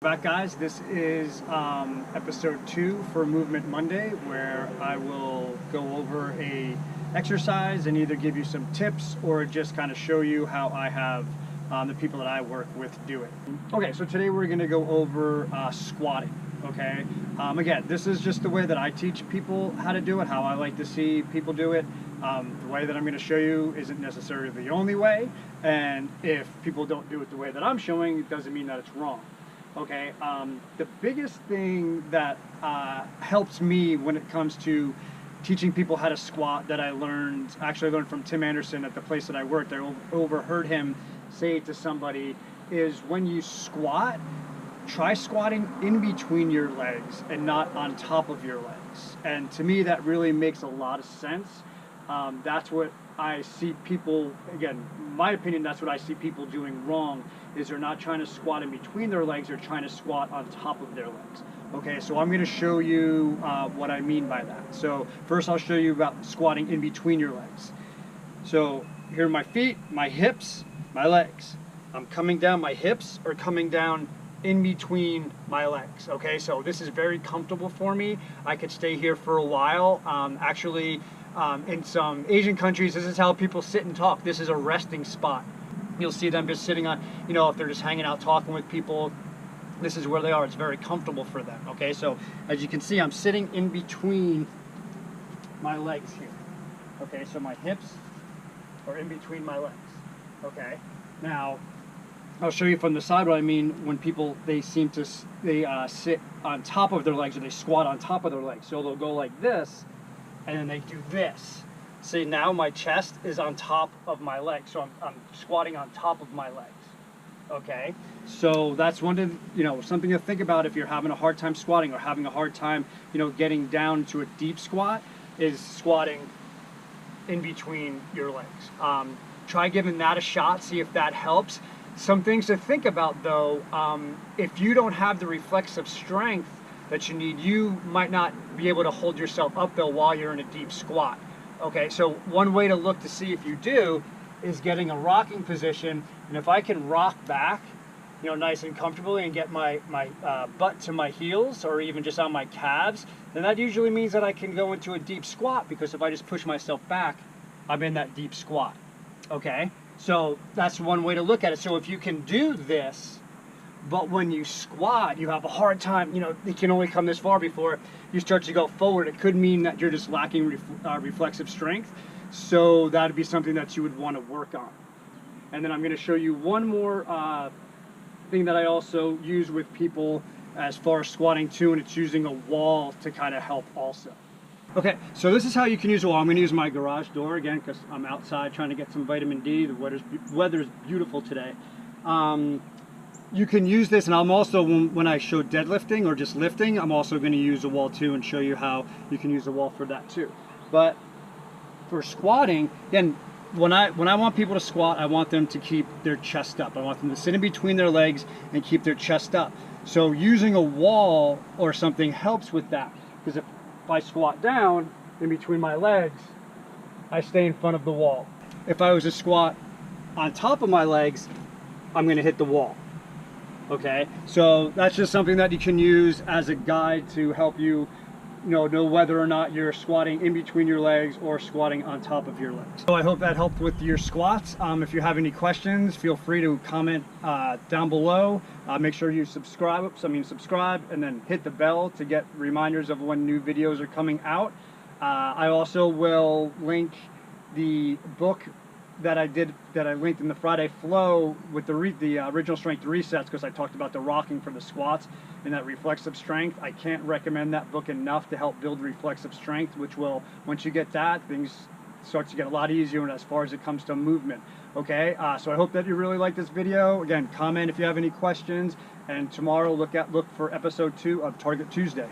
Back, guys. This is episode 2 for Movement Monday, where I will go over a exercise and either give you some tips or just kind of show you how I have the people that I work with do it. Okay, so today we're going to go over squatting. Okay, again, this is just the way that I teach people how to do it, how I like to see people do it. The way that I'm going to show you isn't necessarily the only way, and if people don't do it the way that I'm showing, it doesn't mean that it's wrong. Okay, the biggest thing that helps me when it comes to teaching people how to squat that I actually learned from Tim Anderson at the place that I worked. I overheard him say to somebody, is when you squat, try squatting in between your legs and not on top of your legs. And to me, that really makes a lot of sense. That's what I see people, again, in my opinion, that's what I see people doing wrong, is they're not trying to squat in between their legs, they're trying to squat on top of their legs. Okay, so I'm going to show you what I mean by that. So first I'll show you about squatting in between your legs. So here are my feet, my hips, my legs. I'm coming down, my hips are coming down in between my legs. Okay, so this is very comfortable for me. I could stay here for a while. In some Asian countries, this is how people sit and talk. This is a resting spot. You'll see them just sitting on, if they're just hanging out talking with people, this is where they are. It's very comfortable for them. Okay, so as you can see, I'm sitting in between my legs here. Okay, so my hips are in between my legs. Okay, now I'll show you from the side what I mean when people, they sit on top of their legs, or they squat on top of their legs. So they'll go like this, and then they do this. See, now my chest is on top of my legs, so I'm squatting on top of my legs. Okay, so that's something to think about if you're having a hard time squatting or having a hard time, getting down to a deep squat, is squatting in between your legs. Try giving that a shot, see if that helps. Some things to think about though, if you don't have the reflexive strength that you need, you might not be able to hold yourself up though while you're in a deep squat. Okay, so one way to look to see if you do is getting a rocking position, and if I can rock back, nice and comfortably, and get my butt to my heels or even just on my calves, then that usually means that I can go into a deep squat, because if I just push myself back, I'm in that deep squat. Okay, so that's one way to look at it. So if you can do this, but when you squat, you have a hard time, it can only come this far before you start to go forward. It could mean that you're just lacking reflexive strength. So that'd be something that you would want to work on. And then I'm going to show you one more thing that I also use with people as far as squatting too, and it's using a wall to kind of help also. Okay, so this is how you can use a wall. I'm going to use my garage door again because I'm outside trying to get some vitamin D. The weather's beautiful today. You can use this, and I'm also, when I show deadlifting or just lifting, I'm also going to use a wall too and show you how you can use a wall for that too. But for squatting, again, when I want people to squat, I want them to keep their chest up. I want them to sit in between their legs and keep their chest up. So using a wall or something helps with that, because if I squat down in between my legs, I stay in front of the wall. If I was to squat on top of my legs, I'm going to hit the wall. Okay, so that's just something that you can use as a guide to help you, know whether or not you're squatting in between your legs or squatting on top of your legs. So I hope that helped with your squats. If you have any questions, feel free to comment down below. Make sure you subscribe, and then hit the bell to get reminders of when new videos are coming out. I also will link the book that I linked in the Friday flow with the original strength resets, because I talked about the rocking for the squats and that reflexive strength. I can't recommend that book enough to help build reflexive strength, which will, once you get that, things start to get a lot easier as far as it comes to movement. Okay, so I hope that you really like this video. Again, comment if you have any questions, and tomorrow look for episode 2 of Target Tuesday.